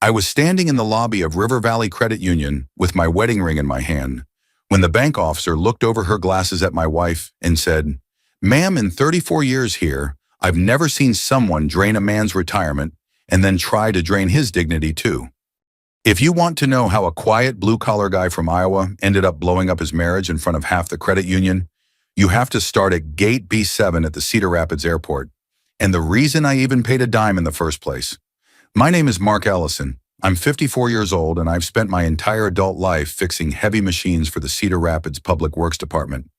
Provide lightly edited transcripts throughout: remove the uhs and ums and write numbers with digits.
I was standing in the lobby of River Valley Credit Union with my wedding ring in my hand when the bank officer looked over her glasses at my wife and said, "Ma'am, in 34 years here, I've never seen someone drain a man's retirement and then try to drain his dignity too." If you want to know how a quiet blue-collar guy from Iowa ended up blowing up his marriage in front of half the credit union, you have to start at Gate B7 at the Cedar Rapids Airport. And the reason I even paid a dime in the first place. My name is Mark Ellison. I'm 54 years old and I've spent my entire adult life fixing heavy machines for the Cedar Rapids Public Works Department.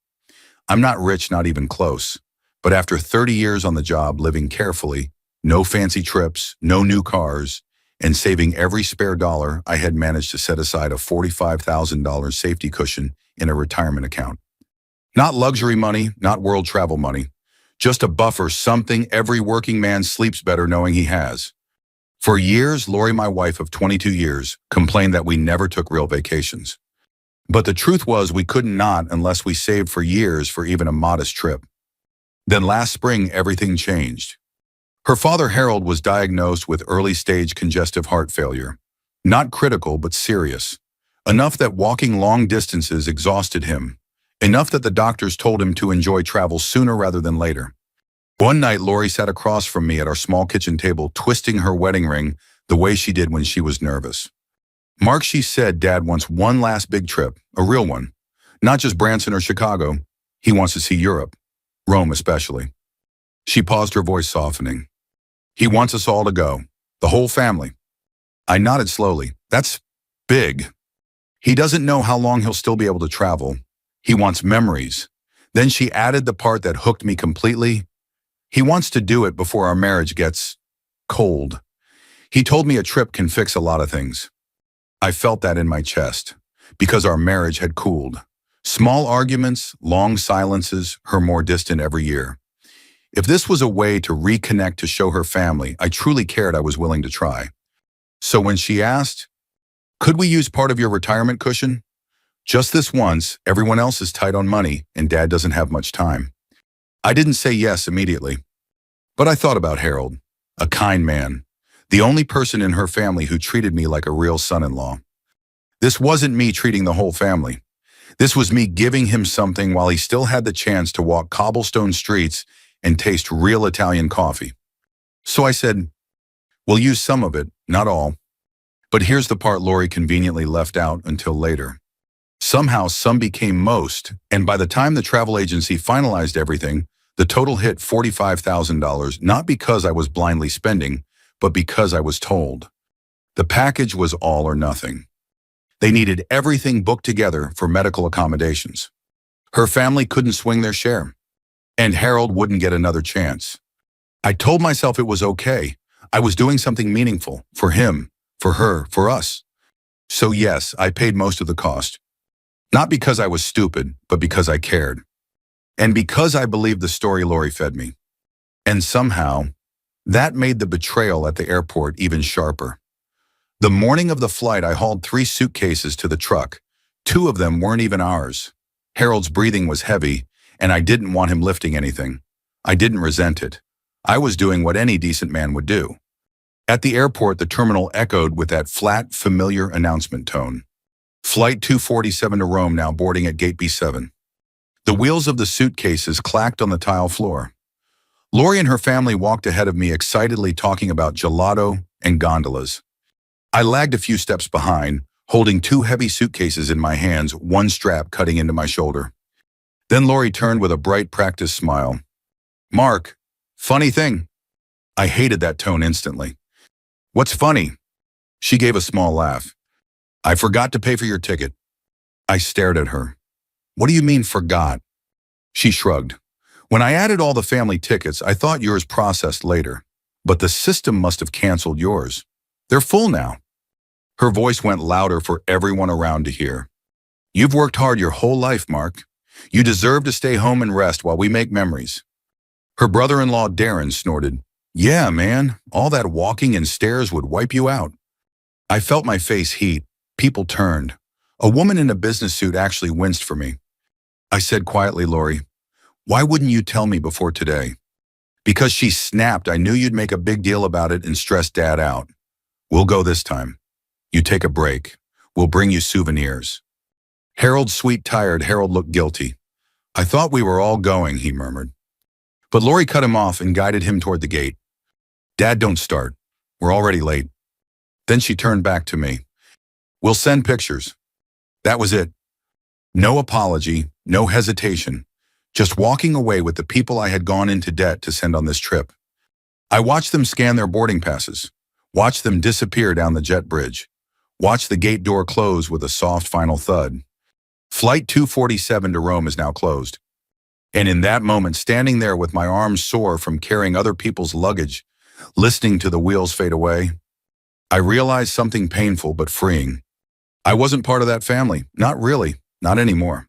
I'm not rich, not even close, but after 30 years on the job living carefully, no fancy trips, no new cars, and saving every spare dollar, I had managed to set aside a $45,000 safety cushion in a retirement account. Not luxury money, not world travel money, just a buffer, something every working man sleeps better knowing he has. For years, Lori, my wife of 22 years, complained that we never took real vacations. But the truth was we could not unless we saved for years for even a modest trip. Then last spring, everything changed. Her father, Harold, was diagnosed with early-stage congestive heart failure. Not critical, but serious. Enough that walking long distances exhausted him. Enough that the doctors told him to enjoy travel sooner rather than later. One night, Lori sat across from me at our small kitchen table, twisting her wedding ring the way she did when she was nervous. "Mark," she said, "Dad wants one last big trip, a real one. Not just Branson or Chicago. He wants to see Europe, Rome especially." She paused, her voice softening. "He wants us all to go, the whole family." I nodded slowly. "That's big. He doesn't know how long he'll still be able to travel. He wants memories." Then she added the part that hooked me completely. "He wants to do it before our marriage gets cold." He told me a trip can fix a lot of things. I felt that in my chest, because our marriage had cooled. Small arguments, long silences, her more distant every year. If this was a way to reconnect to show her family I truly cared, I was willing to try. So when she asked, "Could we use part of your retirement cushion? Just this once, everyone else is tight on money and Dad doesn't have much time." I didn't say yes immediately, but I thought about Harold, a kind man, the only person in her family who treated me like a real son-in-law. This wasn't me treating the whole family. This was me giving him something while he still had the chance to walk cobblestone streets and taste real Italian coffee. So I said, "We'll use some of it, not all." But here's the part Lori conveniently left out until later. Somehow some became most, and by the time the travel agency finalized everything, the total hit $45,000, not because I was blindly spending, but because I was told. The package was all or nothing. They needed everything booked together for medical accommodations. Her family couldn't swing their share, and Harold wouldn't get another chance. I told myself it was okay. I was doing something meaningful for him, for her, for us. So yes, I paid most of the cost. Not because I was stupid, but because I cared. And because I believed the story Lori fed me. And somehow, that made the betrayal at the airport even sharper. The morning of the flight, I hauled 3 suitcases to the truck. 2 of them weren't even ours. Harold's breathing was heavy, and I didn't want him lifting anything. I didn't resent it. I was doing what any decent man would do. At the airport, the terminal echoed with that flat, familiar announcement tone. "Flight 247 to Rome now boarding at Gate B7. The wheels of the suitcases clacked on the tile floor. Lori and her family walked ahead of me, excitedly talking about gelato and gondolas. I lagged a few steps behind, holding 2 heavy suitcases in my hands, one strap cutting into my shoulder. Then Lori turned with a bright, practiced smile. "Mark, funny thing." I hated that tone instantly. "What's funny?" She gave a small laugh. "I forgot to pay for your ticket." I stared at her. "What do you mean, forgot?" She shrugged. "When I added all the family tickets, I thought yours processed later. But the system must have canceled yours. They're full now." Her voice went louder for everyone around to hear. "You've worked hard your whole life, Mark. You deserve to stay home and rest while we make memories." Her brother-in-law, Darren, snorted. "Yeah, man, all that walking and stairs would wipe you out." I felt my face heat. People turned. A woman in a business suit actually winced for me. I said quietly, "Lori, why wouldn't you tell me before today?" "Because," she snapped, "I knew you'd make a big deal about it and stress Dad out." We'll go this time. You take a break. We'll bring you souvenirs. Harold's sweet, tired Harold looked guilty. I thought we were all going, he murmured. But Lori cut him off and guided him toward the gate. Dad, don't start. We're already late. Then she turned back to me. We'll send pictures. That was it. No apology, no hesitation. Just walking away with the people I had gone into debt to send on this trip. I watched them scan their boarding passes, watched them disappear down the jet bridge, watched the gate door close with a soft final thud. Flight 247 to Rome is now closed. And in that moment, standing there with my arms sore from carrying other people's luggage, listening to the wheels fade away, I realized something painful but freeing. I wasn't part of that family. Not really. Not anymore.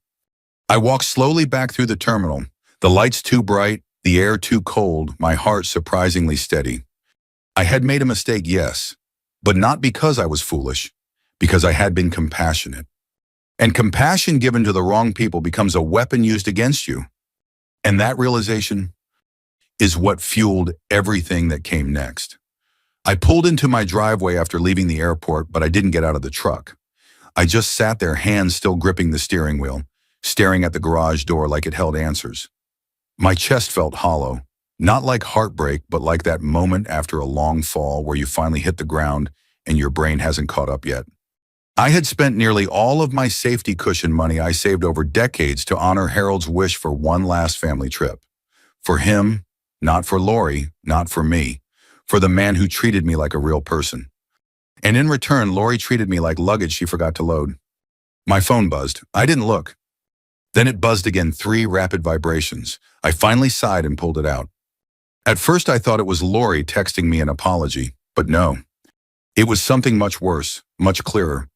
I walked slowly back through the terminal, the lights too bright, the air too cold, my heart surprisingly steady. I had made a mistake, yes, but not because I was foolish, because I had been compassionate. And compassion given to the wrong people becomes a weapon used against you. And that realization is what fueled everything that came next. I pulled into my driveway after leaving the airport, but I didn't get out of the truck. I just sat there, hands still gripping the steering wheel, staring at the garage door like it held answers. My chest felt hollow, not like heartbreak, but like that moment after a long fall where you finally hit the ground and your brain hasn't caught up yet. I had spent nearly all of my safety cushion money I saved over decades to honor Harold's wish for one last family trip. For him, not for Lori, not for me, for the man who treated me like a real person. And in return, Lori treated me like luggage she forgot to load. My phone buzzed. I didn't look. Then it buzzed again, 3 rapid vibrations. I finally sighed and pulled it out. At first I thought it was Lori texting me an apology, but no. It was something much worse, much clearer.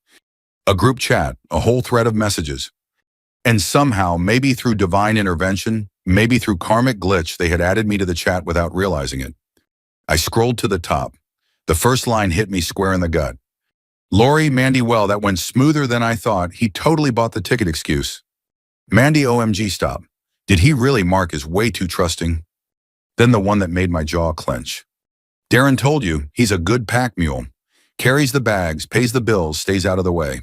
A group chat, a whole thread of messages. And somehow, maybe through divine intervention, maybe through karmic glitch, they had added me to the chat without realizing it. I scrolled to the top. The first line hit me square in the gut. Lori, Mandy, well, that went smoother than I thought. He totally bought the ticket excuse. Mandy, OMG, stop. Did he really? Mark is way too trusting. Then the one that made my jaw clench. Darren told you, he's a good pack mule. Carries the bags, pays the bills, stays out of the way.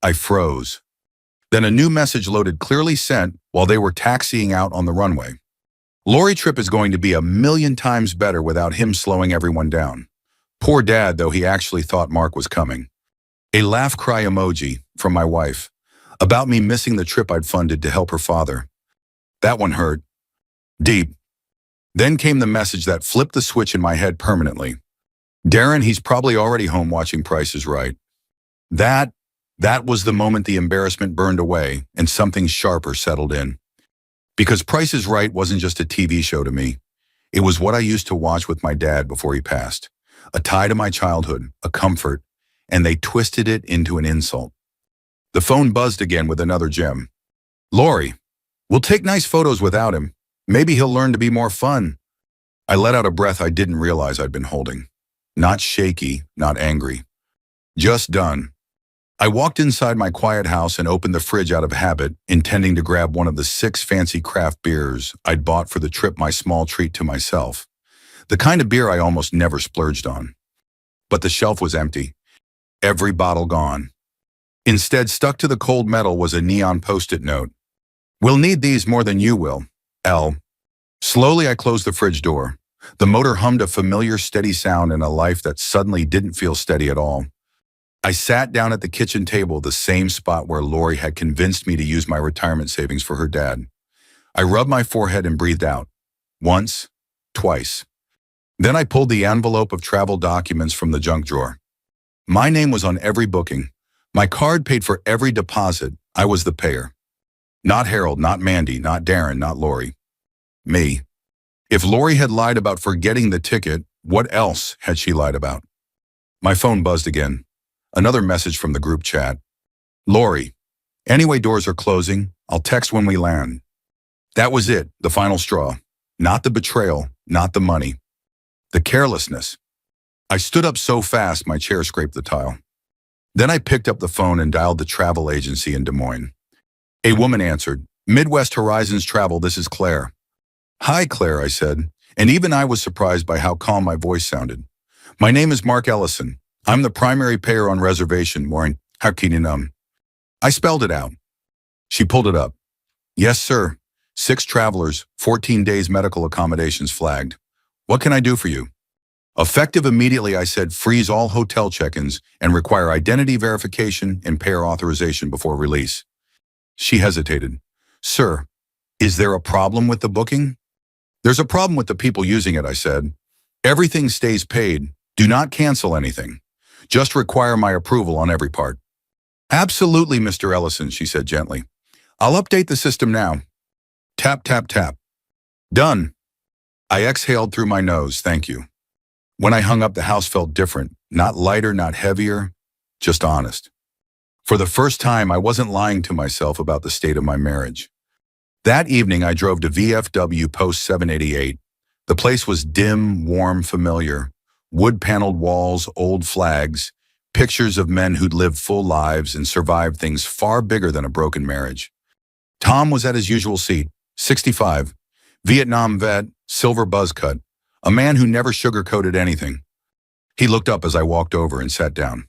I froze. Then a new message loaded, clearly sent while they were taxiing out on the runway. Lori trip is going to be 1,000,000 times better without him slowing everyone down. Poor dad, though, he actually thought Mark was coming. A laugh cry emoji from my wife about me missing the trip I'd funded to help her father. That one hurt. Deep. Then came the message that flipped the switch in my head permanently. Darren, he's probably already home watching Price is Right. That was the moment the embarrassment burned away and something sharper settled in. Because Price is Right wasn't just a TV show to me. It was what I used to watch with my dad before he passed. A tie to my childhood, a comfort, and they twisted it into an insult. The phone buzzed again with another gem. Lori, we'll take nice photos without him. Maybe he'll learn to be more fun. I let out a breath I didn't realize I'd been holding. Not shaky, not angry. Just done. I walked inside my quiet house and opened the fridge out of habit, intending to grab one of the 6 fancy craft beers I'd bought for the trip, my small treat to myself. The kind of beer I almost never splurged on. But the shelf was empty. Every bottle gone. Instead, stuck to the cold metal was a neon post-it note. We'll need these more than you will, L. Slowly I closed the fridge door. The motor hummed a familiar steady sound in a life that suddenly didn't feel steady at all. I sat down at the kitchen table, the same spot where Lori had convinced me to use my retirement savings for her dad. I rubbed my forehead and breathed out. Once, twice. Then I pulled the envelope of travel documents from the junk drawer. My name was on every booking. My card paid for every deposit. I was the payer. Not Harold, not Mandy, not Darren, not Lori. Me. If Lori had lied about forgetting the ticket, what else had she lied about? My phone buzzed again. Another message from the group chat. Lori, anyway, doors are closing. I'll text when we land. That was it, the final straw. Not the betrayal, not the money. The carelessness. I stood up so fast my chair scraped the tile. Then I picked up the phone and dialed the travel agency in Des Moines. A woman answered. Midwest Horizons Travel, this is Claire. Hi, Claire, I said, and even I was surprised by how calm my voice sounded. My name is Mark Ellison. I'm the primary payer on reservation, Maureen. How can you know? I spelled it out. She pulled it up. Yes, sir. 6 travelers, 14 days medical accommodations flagged. What can I do for you? Effective immediately, I said, freeze all hotel check-ins and require identity verification and payer authorization before release. She hesitated. Sir, is there a problem with the booking? There's a problem with the people using it, I said. Everything stays paid. Do not cancel anything. Just require my approval on every part. Absolutely, Mr. Ellison, she said gently. I'll update the system now. Tap, tap, tap. Done. I exhaled through my nose, thank you. When I hung up, the house felt different. Not lighter, not heavier, just honest. For the first time, I wasn't lying to myself about the state of my marriage. That evening, I drove to VFW Post 788. The place was dim, warm, familiar. Wood-paneled walls, old flags, pictures of men who'd lived full lives and survived things far bigger than a broken marriage. Tom was at his usual seat, 65, Vietnam vet, silver buzz cut, a man who never sugarcoated anything. He looked up as I walked over and sat down.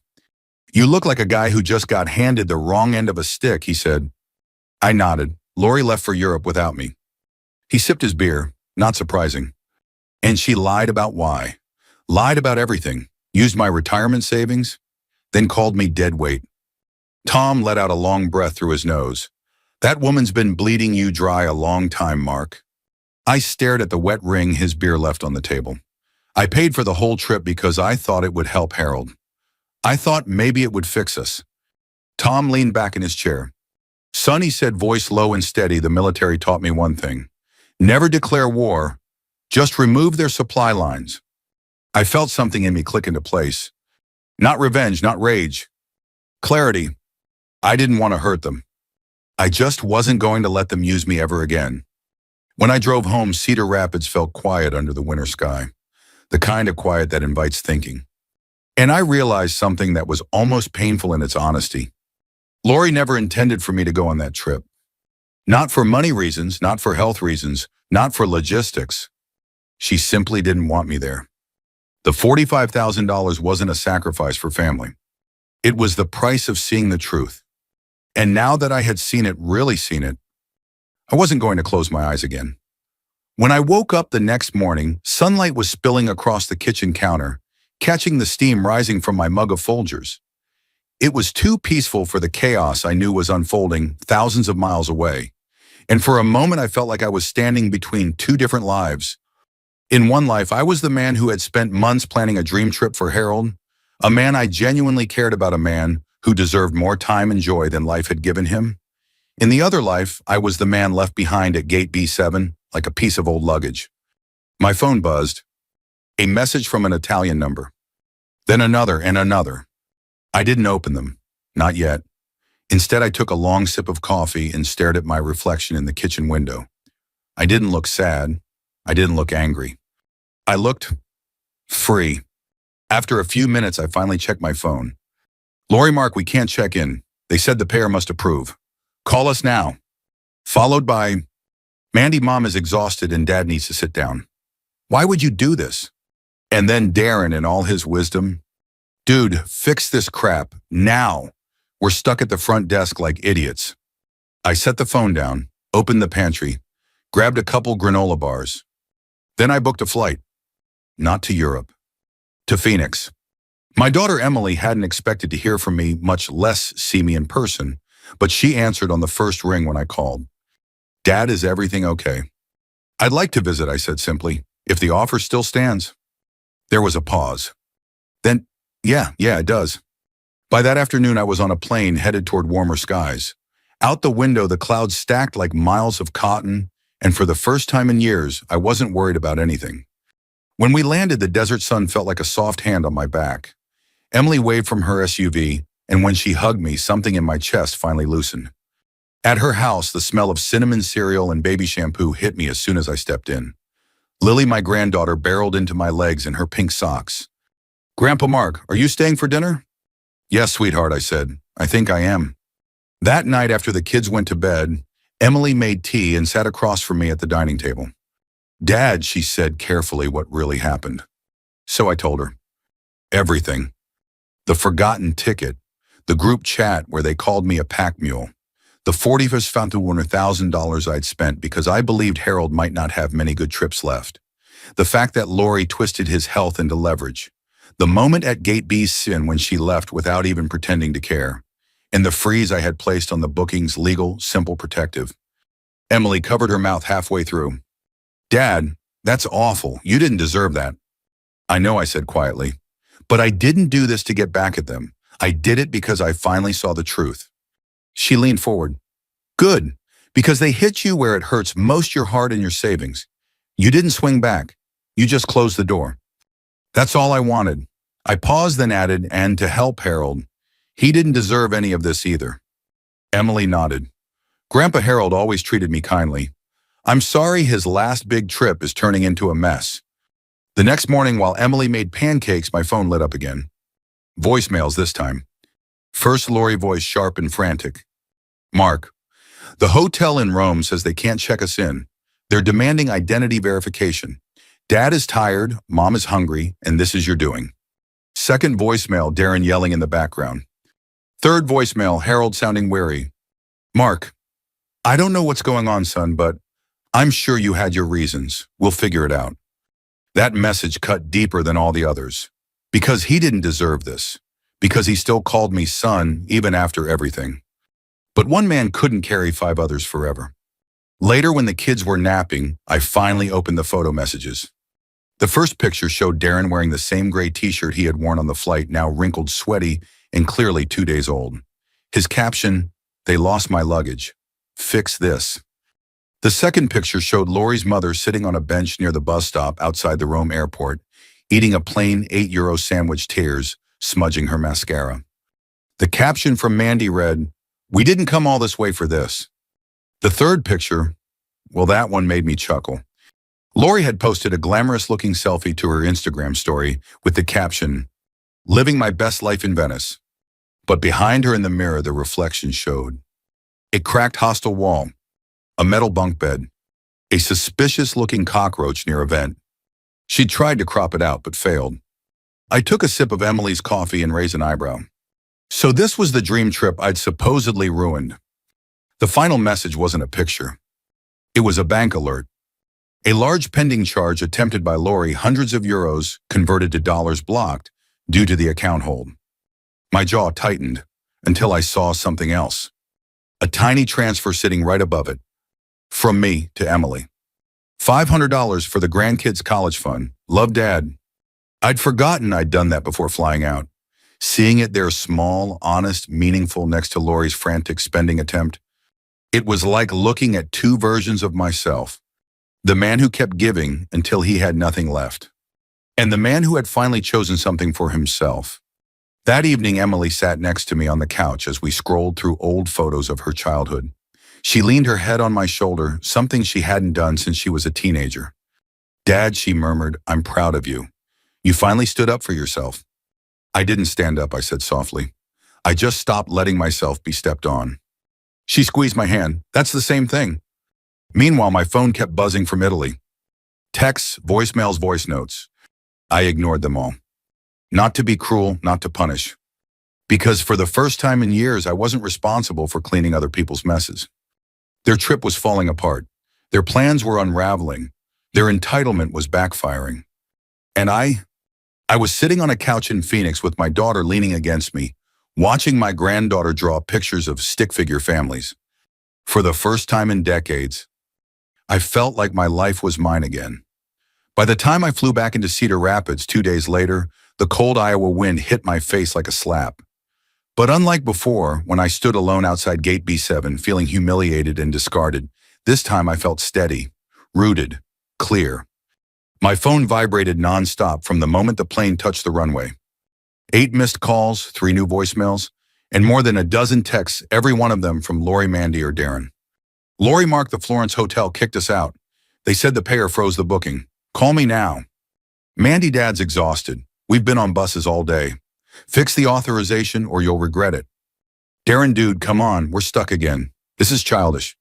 You look like a guy who just got handed the wrong end of a stick, he said. I nodded. Lori left for Europe without me. He sipped his beer, not surprising. And she lied about why. Lied about everything, used my retirement savings, then called me dead weight. Tom let out a long breath through his nose. That woman's been bleeding you dry a long time, Mark. I stared at the wet ring his beer left on the table. I paid for the whole trip because I thought it would help Harold. I thought maybe it would fix us. Tom leaned back in his chair. Son, he said, voice low and steady, the military taught me one thing. Never declare war, just remove their supply lines. I felt something in me click into place. Not revenge, not rage. Clarity. I didn't want to hurt them. I just wasn't going to let them use me ever again. When I drove home, Cedar Rapids felt quiet under the winter sky, the kind of quiet that invites thinking. And I realized something that was almost painful in its honesty. Lori never intended for me to go on that trip. Not for money reasons, not for health reasons, not for logistics. She simply didn't want me there. The $45,000 wasn't a sacrifice for family. It was the price of seeing the truth. And now that I had seen it, really seen it, I wasn't going to close my eyes again. When I woke up the next morning, sunlight was spilling across the kitchen counter, catching the steam rising from my mug of Folgers. It was too peaceful for the chaos I knew was unfolding thousands of miles away. And for a moment, I felt like I was standing between two different lives. In one life, I was the man who had spent months planning a dream trip for Harold, a man I genuinely cared about, a man who deserved more time and joy than life had given him. In the other life, I was the man left behind at gate B7, like a piece of old luggage. My phone buzzed. A message from an Italian number. Then another and another. I didn't open them. Not yet. Instead, I took a long sip of coffee and stared at my reflection in the kitchen window. I didn't look sad. I didn't look angry. I looked free. After a few minutes, I finally checked my phone. Lori, Mark, we can't check in. They said the payer must approve. Call us now. Followed by, Mandy, Mom is exhausted and Dad needs to sit down. Why would you do this? And then Darren in all his wisdom. Dude, fix this crap, now. We're stuck at the front desk like idiots. I set the phone down, opened the pantry, grabbed a couple granola bars. Then I booked a flight. Not to Europe. To Phoenix. My daughter Emily hadn't expected to hear from me, much less see me in person, but she answered on the first ring when I called. Dad, is everything okay? I'd like to visit, I said simply, if the offer still stands. There was a pause. Then, yeah, it does. By that afternoon, I was on a plane headed toward warmer skies. Out the window, the clouds stacked like miles of cotton, and for the first time in years, I wasn't worried about anything. When we landed, the desert sun felt like a soft hand on my back. Emily waved from her SUV, and when she hugged me, something in my chest finally loosened. At her house, the smell of cinnamon cereal and baby shampoo hit me as soon as I stepped in. Lily, my granddaughter, barreled into my legs in her pink socks. Grandpa Mark, are you staying for dinner? Yes, sweetheart, I said. I think I am. That night after the kids went to bed, Emily made tea and sat across from me at the dining table. Dad, she said carefully what really happened. So I told her. Everything. The forgotten ticket, the group chat where they called me a pack mule, the $41,000 I'd spent because I believed Harold might not have many good trips left, the fact that Lori twisted his health into leverage, the moment at Gate B's sin when she left without even pretending to care, and the freeze I had placed on the booking's legal, simple protective. Emily covered her mouth halfway through. Dad, that's awful. You didn't deserve that. I know, I said quietly. But I didn't do this to get back at them. I did it because I finally saw the truth. She leaned forward. Good, because they hit you where it hurts most, your heart and your savings. You didn't swing back. You just closed the door. That's all I wanted. I paused, then added, and to help Harold. He didn't deserve any of this either. Emily nodded. Grandpa Harold always treated me kindly. I'm sorry his last big trip is turning into a mess. The next morning, while Emily made pancakes, my phone lit up again. Voicemails this time. First, Lori voice sharp and frantic. Mark, the hotel in Rome says they can't check us in. They're demanding identity verification. Dad is tired, Mom is hungry, and this is your doing. Second voicemail, Darren yelling in the background. Third voicemail, Harold sounding weary. Mark, I don't know what's going on, son, but I'm sure you had your reasons. We'll figure it out. That message cut deeper than all the others. Because he didn't deserve this. Because he still called me son even after everything. But one man couldn't carry 5 others forever. Later, when the kids were napping, I finally opened the photo messages. The first picture showed Darren wearing the same gray t-shirt he had worn on the flight, now wrinkled, sweaty, and clearly 2 days old. His caption, "They lost my luggage. Fix this." The second picture showed Lori's mother sitting on a bench near the bus stop outside the Rome airport, eating a plain €8 sandwich, tears smudging her mascara. The caption from Mandy read, "We didn't come all this way for this." The third picture, well, that one made me chuckle. Lori had posted a glamorous-looking selfie to her Instagram story with the caption, "Living my best life in Venice." But behind her in the mirror, the reflection showed a cracked hostel wall, a metal bunk bed, a suspicious-looking cockroach near a vent. She tried to crop it out, but failed. I took a sip of Emily's coffee and raised an eyebrow. So this was the dream trip I'd supposedly ruined. The final message wasn't a picture. It was a bank alert. A large pending charge attempted by Lori, hundreds of euros converted to dollars blocked due to the account hold. My jaw tightened until I saw something else. A tiny transfer sitting right above it. From me to Emily. $500 for the grandkids' college fund. Love, Dad. I'd forgotten I'd done that before flying out. Seeing it there small, honest, meaningful next to Lori's frantic spending attempt, it was like looking at 2 versions of myself. The man who kept giving until he had nothing left. And the man who had finally chosen something for himself. That evening, Emily sat next to me on the couch as we scrolled through old photos of her childhood. She leaned her head on my shoulder, something she hadn't done since she was a teenager. Dad, she murmured, I'm proud of you. You finally stood up for yourself. I didn't stand up, I said softly. I just stopped letting myself be stepped on. She squeezed my hand. That's the same thing. Meanwhile, my phone kept buzzing from Italy. Texts, voicemails, voice notes. I ignored them all. Not to be cruel, not to punish. Because for the first time in years, I wasn't responsible for cleaning other people's messes. Their trip was falling apart. Their plans were unraveling. Their entitlement was backfiring. And I was sitting on a couch in Phoenix with my daughter leaning against me, watching my granddaughter draw pictures of stick figure families. For the first time in decades, I felt like my life was mine again. By the time I flew back into Cedar Rapids 2 days later, the cold Iowa wind hit my face like a slap. But unlike before, when I stood alone outside Gate B7, feeling humiliated and discarded, this time I felt steady, rooted, clear. My phone vibrated nonstop from the moment the plane touched the runway. 8 missed calls, 3 new voicemails, and more than a dozen texts, every one of them from Lori, Mandy, or Darren. Lori Mark, the Florence Hotel, kicked us out. They said the payer froze the booking. Call me now. Mandy, Dad's exhausted. We've been on buses all day. Fix the authorization or you'll regret it. Darren, dude, come on, we're stuck again. This is childish.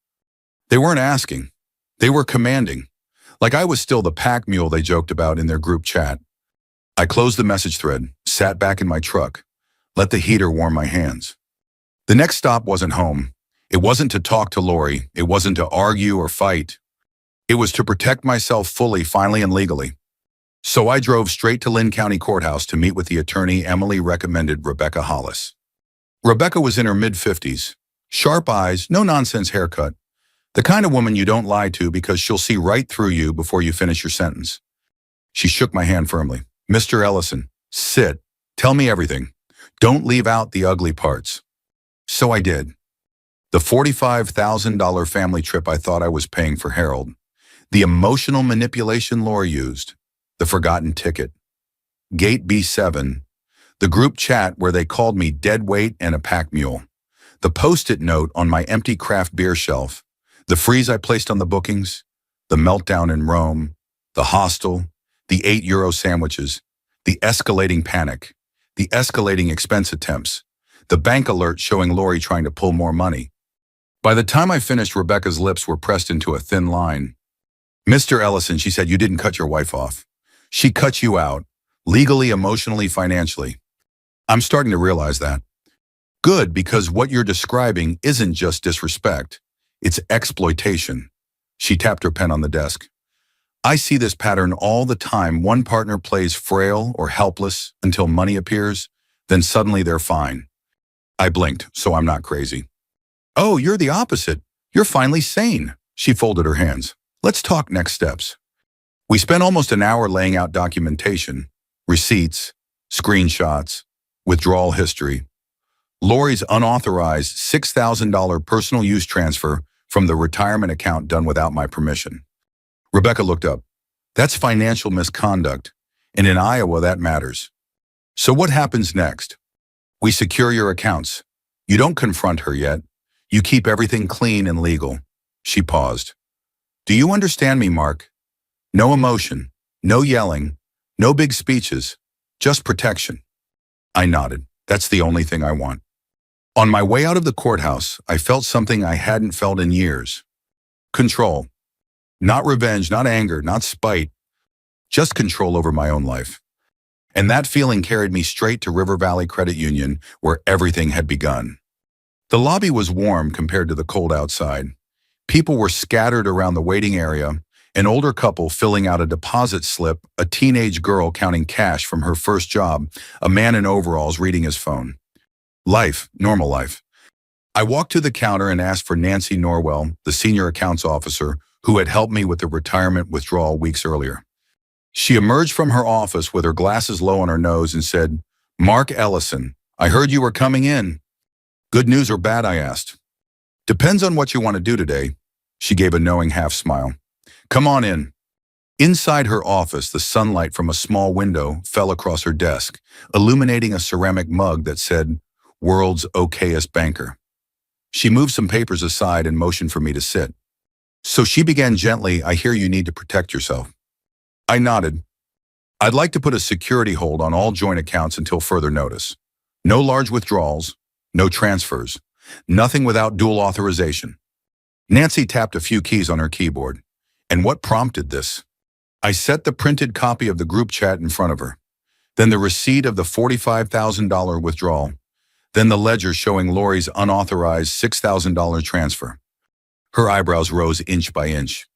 They weren't asking. They were commanding. Like I was still the pack mule they joked about in their group chat. I closed the message thread, sat back in my truck. Let the heater warm my hands. The next stop wasn't home. It wasn't to talk to Lori. It wasn't to argue or fight. It was to protect myself fully, finally, and legally. So I drove straight to Lynn County Courthouse to meet with the attorney Emily recommended, Rebecca Hollis. Rebecca was in her mid-50s. Sharp eyes, no-nonsense haircut. The kind of woman you don't lie to because she'll see right through you before you finish your sentence. She shook my hand firmly. Mr. Ellison, sit. Tell me everything. Don't leave out the ugly parts. So I did. The $45,000 family trip I thought I was paying for Harold. The emotional manipulation Lori used. The forgotten ticket. Gate B7. The group chat where they called me dead weight and a pack mule. The post-it note on my empty craft beer shelf. The freeze I placed on the bookings. The meltdown in Rome. The hostel. The €8 sandwiches. The escalating panic. The escalating expense attempts. The bank alert showing Lori trying to pull more money. By the time I finished, Rebecca's lips were pressed into a thin line. Mr. Ellison, she said, you didn't cut your wife off. She cut you out, legally, emotionally, financially. I'm starting to realize that. Good, because what you're describing isn't just disrespect. It's exploitation. She tapped her pen on the desk. I see this pattern all the time. One partner plays frail or helpless until money appears, then suddenly they're fine. I blinked, so I'm not crazy. Oh, you're the opposite. You're finally sane. She folded her hands. Let's talk next steps. We spent almost an hour laying out documentation, receipts, screenshots, withdrawal history. Lori's unauthorized $6,000 personal use transfer from the retirement account done without my permission. Rebecca looked up. That's financial misconduct, and in Iowa that matters. So what happens next? We secure your accounts. You don't confront her yet. You keep everything clean and legal. She paused. Do you understand me, Mark? No emotion, no yelling, no big speeches, just protection. I nodded. That's the only thing I want. On my way out of the courthouse, I felt something I hadn't felt in years. Control. Not revenge, not anger, not spite. Just control over my own life. And that feeling carried me straight to River Valley Credit Union, where everything had begun. The lobby was warm compared to the cold outside. People were scattered around the waiting area, an older couple filling out a deposit slip, a teenage girl counting cash from her first job, a man in overalls reading his phone. Life, normal life. I walked to the counter and asked for Nancy Norwell, the senior accounts officer who had helped me with the retirement withdrawal weeks earlier. She emerged from her office with her glasses low on her nose and said, Mark Ellison, I heard you were coming in. Good news or bad, I asked. Depends on what you want to do today. She gave a knowing half smile. Come on in. Inside her office, the sunlight from a small window fell across her desk, illuminating a ceramic mug that said, World's Okayest Banker. She moved some papers aside and motioned for me to sit. So she began gently, I hear you need to protect yourself. I nodded. I'd like to put a security hold on all joint accounts until further notice. No large withdrawals, no transfers, nothing without dual authorization. Nancy tapped a few keys on her keyboard. And what prompted this? I set the printed copy of the group chat in front of her, then the receipt of the $45,000 withdrawal, then the ledger showing Lori's unauthorized $6,000 transfer. Her eyebrows rose inch by inch.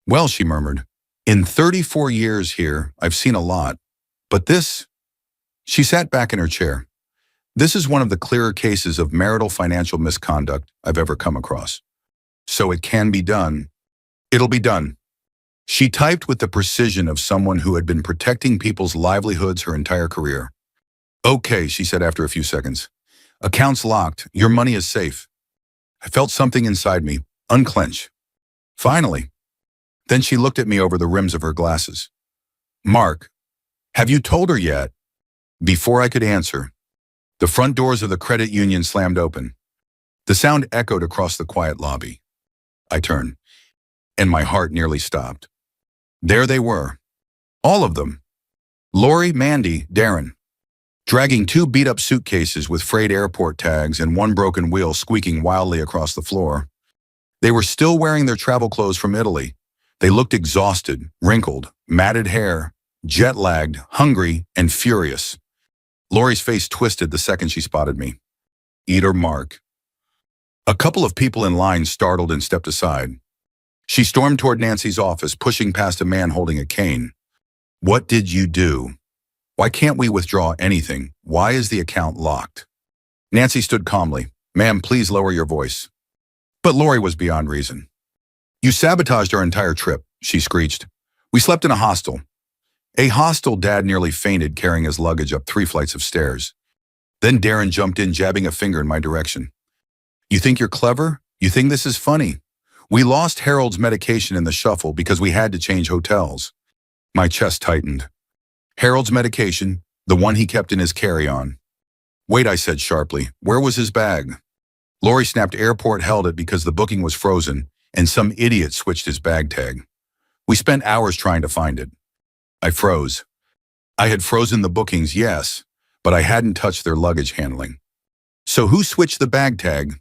Well, she murmured, in 34 years here, I've seen a lot, but this... She sat back in her chair. This is one of the clearer cases of marital financial misconduct I've ever come across. So it can be done. It'll be done. She typed with the precision of someone who had been protecting people's livelihoods her entire career. Okay, she said after a few seconds. Accounts locked. Your money is safe. I felt something inside me unclench. Finally. Then she looked at me over the rims of her glasses. Mark, have you told her yet? Before I could answer, the front doors of the credit union slammed open. The sound echoed across the quiet lobby. I turned, and my heart nearly stopped. There they were. All of them. Lori, Mandy, Darren. Dragging 2 beat-up suitcases with frayed airport tags and 1 broken wheel squeaking wildly across the floor. They were still wearing their travel clothes from Italy. They looked exhausted, wrinkled, matted hair, jet-lagged, hungry, and furious. Lori's face twisted the second she spotted me. Eat Mark. A couple of people in line startled and stepped aside. She stormed toward Nancy's office, pushing past a man holding a cane. What did you do? Why can't we withdraw anything? Why is the account locked? Nancy stood calmly. Ma'am, please lower your voice. But Lori was beyond reason. You sabotaged our entire trip, she screeched. We slept in a hostel. A hostel. Dad nearly fainted carrying his luggage up 3 flights of stairs. Then Darren jumped in, jabbing a finger in my direction. You think you're clever? You think this is funny? We lost Harold's medication in the shuffle because we had to change hotels. My chest tightened. Harold's medication, the one he kept in his carry-on. Wait, I said sharply. Where was his bag? Lori snapped. Airport held it because the booking was frozen and some idiot switched his bag tag. We spent hours trying to find it. I froze. I had frozen the bookings, yes, but I hadn't touched their luggage handling. So who switched the bag tag?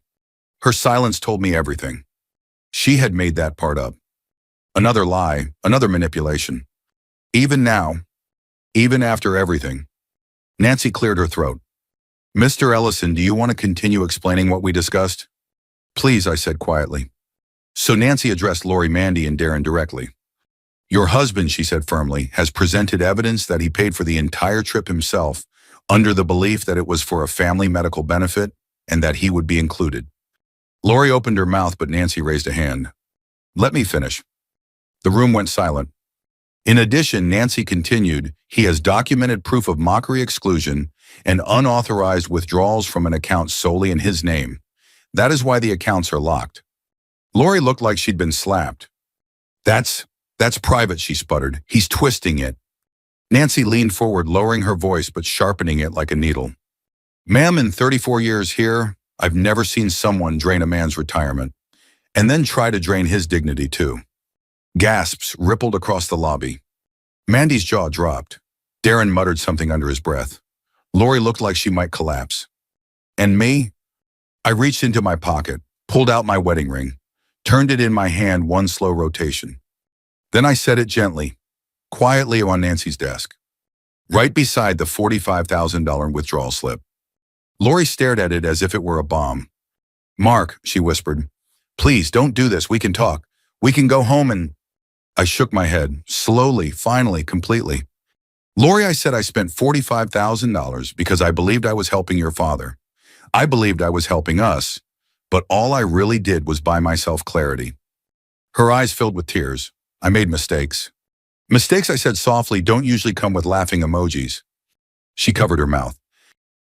Her silence told me everything. She had made that part up. Another lie, another manipulation. Even now, even after everything. Nancy cleared her throat. Mr. Ellison, do you want to continue explaining what we discussed? Please, I said quietly. So Nancy addressed Lori, Mandy, and Darren directly. Your husband, she said firmly, has presented evidence that he paid for the entire trip himself under the belief that it was for a family medical benefit and that he would be included. Lori opened her mouth, but Nancy raised a hand. Let me finish. The room went silent. In addition, Nancy continued, he has documented proof of mockery exclusion and unauthorized withdrawals from an account solely in his name. That is why the accounts are locked. Lori looked like she'd been slapped. That's private, she sputtered. He's twisting it. Nancy leaned forward, lowering her voice but sharpening it like a needle. Ma'am, in 34 years here, I've never seen someone drain a man's retirement and then try to drain his dignity too. Gasps rippled across the lobby. Mandy's jaw dropped. Darren muttered something under his breath. Lori looked like she might collapse. And me? I reached into my pocket, pulled out my wedding ring, turned it in my hand, one slow rotation. Then I set it gently, quietly on Nancy's desk, right beside the $45,000 withdrawal slip. Lori stared at it as if it were a bomb. Mark, she whispered, please don't do this. We can talk. We can go home and... I shook my head, slowly, finally, completely. Lori, I said, I spent $45,000 because I believed I was helping your father. I believed I was helping us, but all I really did was buy myself clarity. Her eyes filled with tears. I made mistakes. Mistakes, I said softly, don't usually come with laughing emojis. She covered her mouth.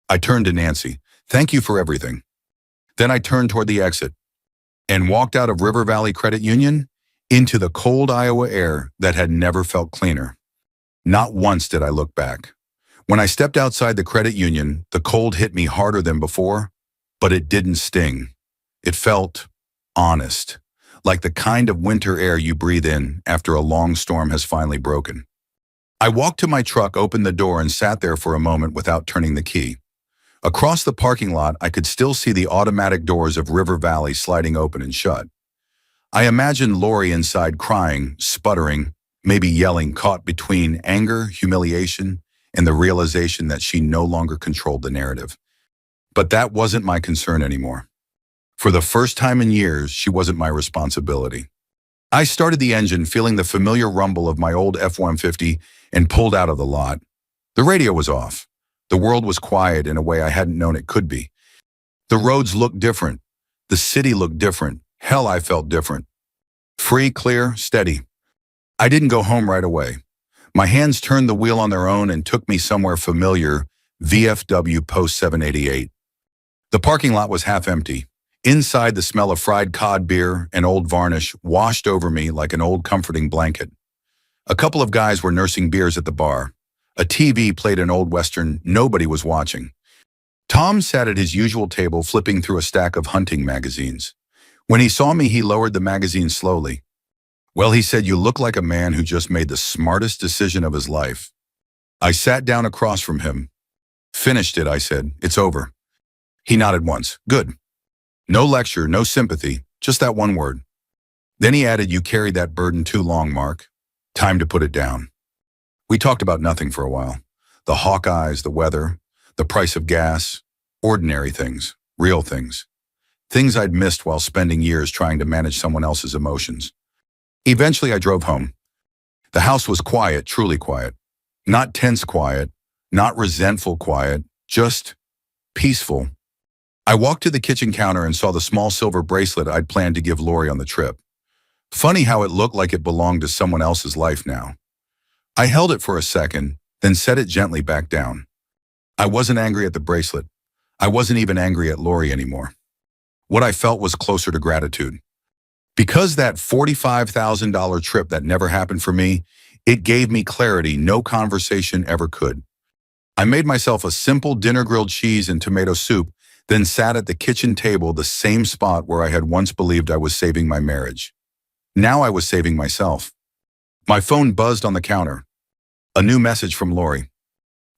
I turned to Nancy. Thank you for everything. Then I turned toward the exit and walked out of River Valley Credit Union into the cold Iowa air that had never felt cleaner. Not once did I look back. When I stepped outside the credit union, the cold hit me harder than before, but it didn't sting. It felt honest, like the kind of winter air you breathe in after a long storm has finally broken. I walked to my truck, opened the door, and sat there for a moment without turning the key. Across the parking lot, I could still see the automatic doors of River Valley sliding open and shut. I imagined Lori inside crying, sputtering, maybe yelling, caught between anger, humiliation, and the realization that she no longer controlled the narrative. But that wasn't my concern anymore. For the first time in years, she wasn't my responsibility. I started the engine, feeling the familiar rumble of my old F-150, and pulled out of the lot. The radio was off. The world was quiet in a way I hadn't known it could be. The roads looked different. The city looked different. Hell, I felt different. Free, clear, steady. I didn't go home right away. My hands turned the wheel on their own and took me somewhere familiar, VFW Post 788. The parking lot was half empty. Inside, the smell of fried cod, beer, and old varnish washed over me like an old comforting blanket. A couple of guys were nursing beers at the bar. A TV played an old Western nobody was watching. Tom sat at his usual table flipping through a stack of hunting magazines. When he saw me, he lowered the magazine slowly. Well, he said, you look like a man who just made the smartest decision of his life. I sat down across from him. Finished it, I said. It's over. He nodded once. Good. No lecture, no sympathy, just that one word. Then he added, you carried that burden too long, Mark. Time to put it down. We talked about nothing for a while. The Hawkeyes, the weather, the price of gas, ordinary things, real things. Things I'd missed while spending years trying to manage someone else's emotions. Eventually, I drove home. The house was quiet, truly quiet. Not tense quiet, not resentful quiet, just peaceful. I walked to the kitchen counter and saw the small silver bracelet I'd planned to give Lori on the trip. Funny how it looked like it belonged to someone else's life now. I held it for a second, then set it gently back down. I wasn't angry at the bracelet. I wasn't even angry at Lori anymore. What I felt was closer to gratitude. Because that $45,000 trip that never happened for me, it gave me clarity no conversation ever could. I made myself a simple dinner grilled cheese and tomato soup, then sat at the kitchen table, the same spot where I had once believed I was saving my marriage. Now I was saving myself. My phone buzzed on the counter. A new message from Lori.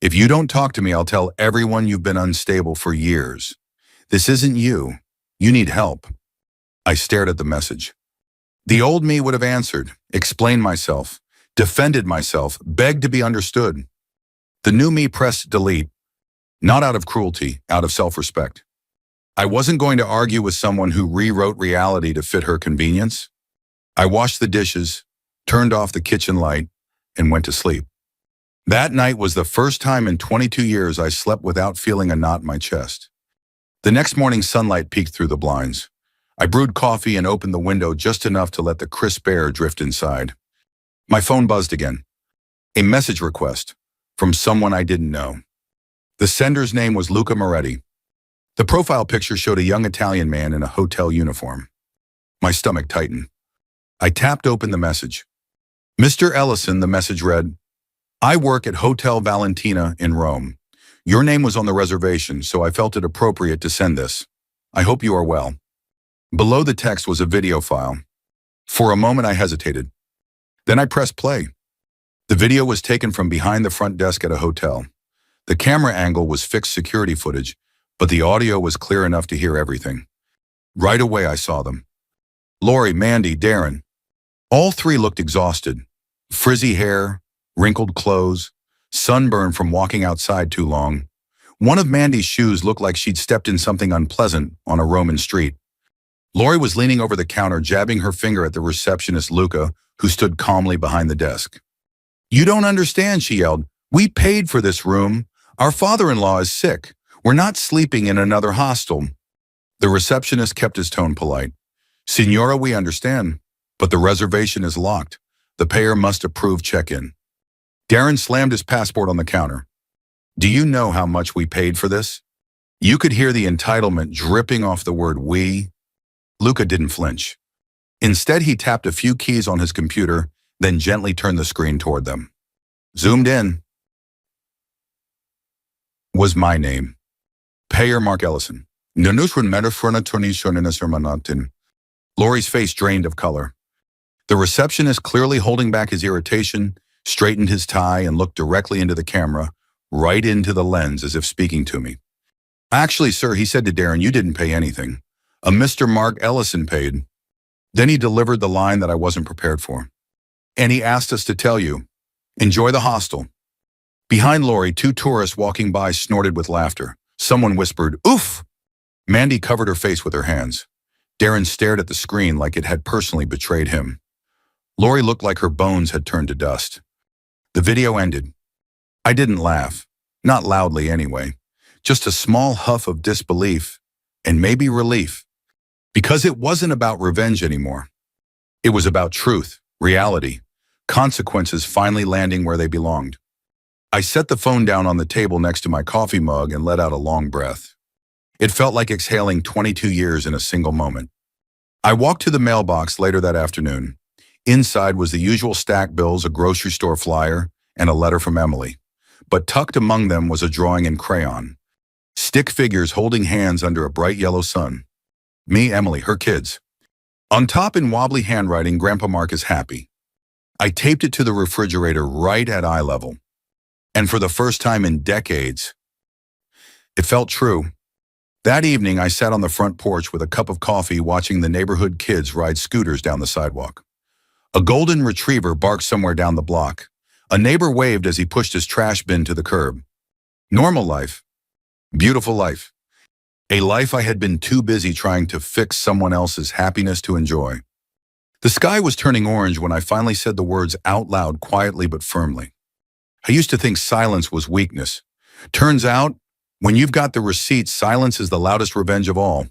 If you don't talk to me, I'll tell everyone you've been unstable for years. This isn't you. You need help. I stared at the message. The old me would have answered, explained myself, defended myself, begged to be understood. The new me pressed delete, not out of cruelty, out of self-respect. I wasn't going to argue with someone who rewrote reality to fit her convenience. I washed the dishes, turned off the kitchen light, and went to sleep. That night was the first time in 22 years I slept without feeling a knot in my chest. The next morning, sunlight peeked through the blinds. I brewed coffee and opened the window just enough to let the crisp air drift inside. My phone buzzed again. A message request from someone I didn't know. The sender's name was Luca Moretti. The profile picture showed a young Italian man in a hotel uniform. My stomach tightened. I tapped open the message. Mr. Ellison, the message read, I work at Hotel Valentina in Rome. Your name was on the reservation, so I felt it appropriate to send this. I hope you are well. Below the text was a video file. For a moment, I hesitated. Then I pressed play. The video was taken from behind the front desk at a hotel. The camera angle was fixed security footage, but the audio was clear enough to hear everything. Right away, I saw them. Lori, Mandy, Darren. All three looked exhausted. Frizzy hair, wrinkled clothes, sunburn from walking outside too long. One of Mandy's shoes looked like she'd stepped in something unpleasant on a Roman street. Lori was leaning over the counter, jabbing her finger at the receptionist, Luca, who stood calmly behind the desk. You don't understand, she yelled. We paid for this room. Our father-in-law is sick. We're not sleeping in another hostel. The receptionist kept his tone polite. Signora, we understand, but the reservation is locked. The payer must approve check-in. Darren slammed his passport on the counter. Do you know how much we paid for this? You could hear the entitlement dripping off the word we. Luca didn't flinch. Instead, he tapped a few keys on his computer, then gently turned the screen toward them. Zoomed in. Was my name. Payer Mark Ellison. Lori's face drained of color. The receptionist, clearly holding back his irritation, straightened his tie and looked directly into the camera, right into the lens as if speaking to me. Actually, sir, he said to Darren, you didn't pay anything. A Mr. Mark Ellison paid. Then he delivered the line that I wasn't prepared for. And he asked us to tell you, enjoy the hostel. Behind Lori, two tourists walking by snorted with laughter. Someone whispered, oof! Mandy covered her face with her hands. Darren stared at the screen like it had personally betrayed him. Lori looked like her bones had turned to dust. The video ended. I didn't laugh. Not loudly anyway. Just a small huff of disbelief, and maybe relief. Because it wasn't about revenge anymore. It was about truth, reality, consequences finally landing where they belonged. I set the phone down on the table next to my coffee mug and let out a long breath. It felt like exhaling 22 years in a single moment. I walked to the mailbox later that afternoon. Inside was the usual stack bills, a grocery store flyer, and a letter from Emily. But tucked among them was a drawing in crayon. Stick figures holding hands under a bright yellow sun. Me, Emily, her kids. On top in wobbly handwriting, Grandpa Mark is happy. I taped it to the refrigerator right at eye level. And for the first time in decades, it felt true. That evening, I sat on the front porch with a cup of coffee watching the neighborhood kids ride scooters down the sidewalk. A golden retriever barked somewhere down the block. A neighbor waved as he pushed his trash bin to the curb. Normal life, Beautiful life. A life I had been too busy trying to fix someone else's happiness to enjoy. The sky was turning orange when I finally said the words out loud quietly but firmly. I used to think silence was weakness. Turns out, when you've got the receipts, silence is the loudest revenge of all.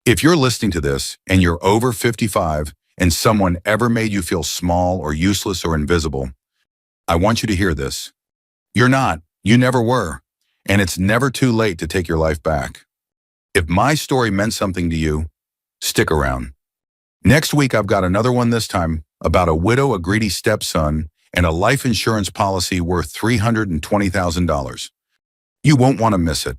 If you're listening to this and you're over 55 and someone ever made you feel small or useless or invisible, I want you to hear this. You're not, you never were, and it's never too late to take your life back. If my story meant something to you, stick around. Next week, I've got another one, this time about a widow, a greedy stepson, and a life insurance policy worth $320,000. You won't want to miss it.